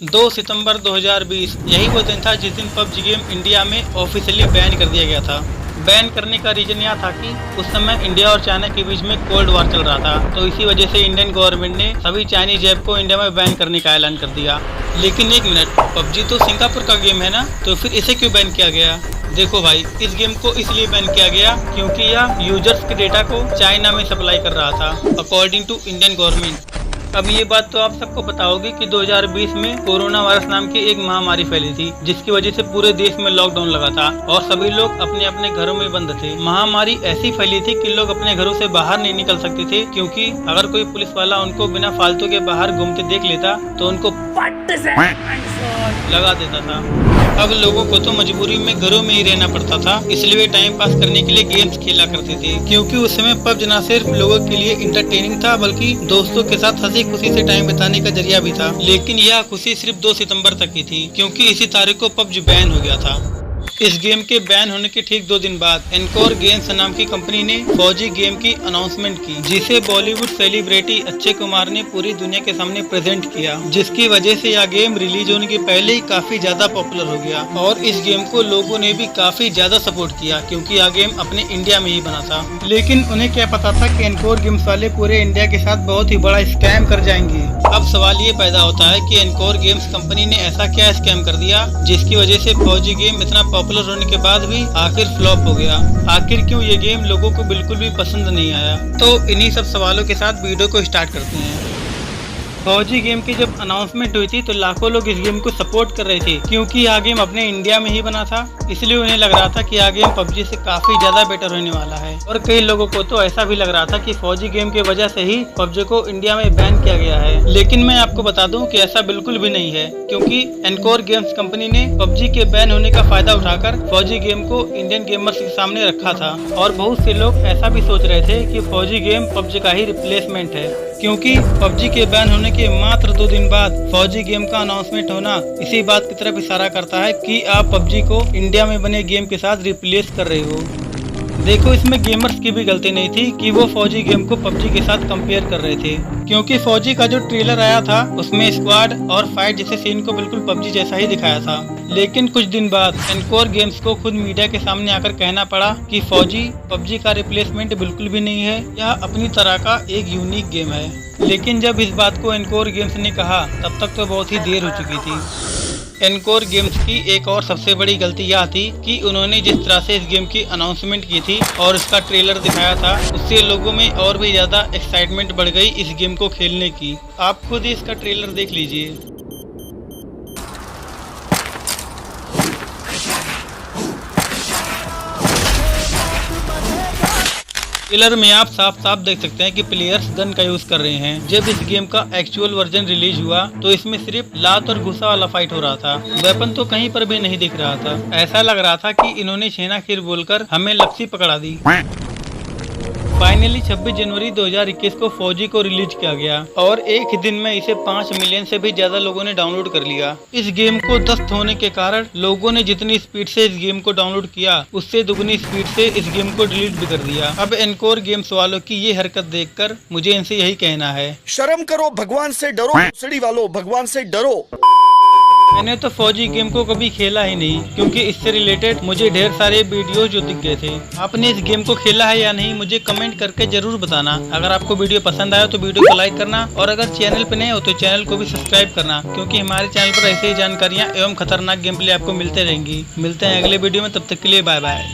2 सितंबर 2020 यही वो दिन था जिस दिन पबजी गेम इंडिया में ऑफिशियली बैन कर दिया गया था। बैन करने का रीजन यह था कि उस समय इंडिया और चाइना के बीच में कोल्ड वॉर चल रहा था, तो इसी वजह से इंडियन गवर्नमेंट ने सभी चाइनीज ऐप को इंडिया में बैन करने का ऐलान कर दिया। लेकिन एक मिनट, पबजी तो सिंगापुर का गेम है ना, तो फिर इसे क्यों बैन किया गया? देखो भाई, इस गेम को इसलिए बैन किया गया क्योंकि यह यूजर्स के डेटा को चाइना में सप्लाई कर रहा था, अकॉर्डिंग टू इंडियन गवर्नमेंट। अब ये बात तो आप सबको पता होगी कि 2020 में कोरोना वायरस नाम की एक महामारी फैली थी, जिसकी वजह से पूरे देश में लॉकडाउन लगा था और सभी लोग अपने अपने घरों में बंद थे। महामारी ऐसी फैली थी कि लोग अपने घरों से बाहर नहीं निकल सकते थे, क्योंकि अगर कोई पुलिस वाला उनको बिना फालतू के बाहर घूमते देख लेता तो उनको लगा देता था। अब लोगों को तो मजबूरी में घरों में ही रहना पड़ता था, इसलिए वे टाइम पास करने के लिए गेम्स खेला करते थे, क्योंकि उस समय पबजी न सिर्फ लोगों के लिए इंटरटेनिंग था बल्कि दोस्तों के साथ हंसी खुशी से टाइम बिताने का जरिया भी था। लेकिन यह खुशी सिर्फ 2 सितंबर तक की थी, क्योंकि इसी तारीख को पबजी बैन हो गया था। इस गेम के बैन होने के ठीक 2 दिन बाद एनकोर गेम्स नाम की कंपनी ने फौजी गेम की अनाउंसमेंट की, जिसे बॉलीवुड सेलिब्रिटी अक्षय कुमार ने पूरी दुनिया के सामने प्रेजेंट किया, जिसकी वजह से यह गेम रिलीज होने के पहले ही काफी ज्यादा पॉपुलर हो गया और इस गेम को लोगों ने भी काफी ज्यादा सपोर्ट किया, क्योंकि यह गेम अपने इंडिया में ही बना था। लेकिन उन्हें क्या पता था कि एनकोर गेम्स वाले पूरे इंडिया के साथ बहुत ही बड़ा स्कैम कर जाएंगे। अब सवाल ये पैदा होता है कि एनकोर गेम्स कंपनी ने ऐसा क्या स्कैम कर दिया जिसकी वजह से फौजी गेम इतना पॉपुलर होने के बाद भी आखिर फ्लॉप हो गया। आखिर क्यों ये गेम लोगों को बिल्कुल भी पसंद नहीं आया? तो इन्हीं सब सवालों के साथ वीडियो को स्टार्ट करते हैं। फौजी गेम की जब अनाउंसमेंट हुई थी तो लाखों लोग इस गेम को सपोर्ट कर रहे थे, क्योंकि यह गेम अपने इंडिया में ही बना था, इसलिए उन्हें लग रहा था कि यह गेम पबजी से काफी ज्यादा बेटर होने वाला है। और कई लोगों को तो ऐसा भी लग रहा था कि फौजी गेम की वजह से ही पबजी को इंडिया में बैन किया गया है। लेकिन मैं आपको बता दूं कि ऐसा बिल्कुल भी नहीं है, क्योंकि एनकोर गेम्स कंपनी ने पबजी के बैन होने का फायदा उठाकर फौजी गेम को इंडियन गेमर्स के सामने रखा था। और बहुत से लोग ऐसा भी सोच रहे थे कि फौजी गेम पबजी का ही रिप्लेसमेंट है, क्योंकि पबजी के बैन होने के मात्र 2 दिन बाद फौजी गेम का अनाउंसमेंट होना इसी बात की तरफ इशारा करता है कि आप पबजी को इंडिया में बने गेम के साथ रिप्लेस कर रहे हो। देखो, इसमें गेमर्स की भी गलती नहीं थी कि वो फौजी गेम को पबजी के साथ कंपेयर कर रहे थे, क्योंकि फौजी का जो ट्रेलर आया था उसमें स्क्वाड और फाइट जैसे सीन को बिल्कुल पबजी जैसा ही दिखाया था। लेकिन कुछ दिन बाद एनकोर गेम्स को खुद मीडिया के सामने आकर कहना पड़ा कि फौजी पबजी का रिप्लेसमेंट बिल्कुल भी नहीं है, यह अपनी तरह का एक यूनिक गेम है। लेकिन जब इस बात को एनकोर गेम्स ने कहा तब तक तो बहुत ही देर हो चुकी थी। एनकोर गेम्स की एक और सबसे बड़ी गलती यह थी कि उन्होंने जिस तरह से इस गेम की अनाउंसमेंट की थी और इसका ट्रेलर दिखाया था, उससे लोगों में और भी ज्यादा एक्साइटमेंट बढ़ गई इस गेम को खेलने की। आप खुद ही इसका ट्रेलर देख लीजिए। ट्रेलर में आप साफ साफ देख सकते हैं कि प्लेयर्स गन का यूज कर रहे हैं। जब इस गेम का एक्चुअल वर्जन रिलीज हुआ तो इसमें सिर्फ लात और गुस्सा वाला फाइट हो रहा था, वेपन तो कहीं पर भी नहीं दिख रहा था। ऐसा लग रहा था कि इन्होंने छेना खीर बोलकर हमें लपसी पकड़ा दी। फाइनली 26 जनवरी 2021 को फौजी को रिलीज किया गया और एक ही दिन में इसे 5 मिलियन से भी ज्यादा लोगों ने डाउनलोड कर लिया। इस गेम को दस्त होने के कारण लोगों ने जितनी स्पीड से इस गेम को डाउनलोड किया उससे दुगनी स्पीड से इस गेम को डिलीट भी कर दिया। अब एनकोर गेम्स वालों की ये हरकत देखकर मुझे इनसे यही कहना है, शर्म करो, भगवान से डरो, सड़ी वालों भगवान से डरो। मैंने तो फौजी गेम को कभी खेला ही नहीं, क्योंकि इससे रिलेटेड मुझे ढेर सारे वीडियो जो दिख गए थे। आपने इस गेम को खेला है या नहीं मुझे कमेंट करके जरूर बताना। अगर आपको वीडियो पसंद आया तो वीडियो को लाइक करना और अगर चैनल पे नए हो तो चैनल को भी सब्सक्राइब करना, क्योंकि हमारे चैनल पर ऐसे ही जानकारियाँ एवं खतरनाक गेम प्ले आपको मिलते रहेंगी। मिलते हैं अगले वीडियो में, तब तक के लिए बाय बाय।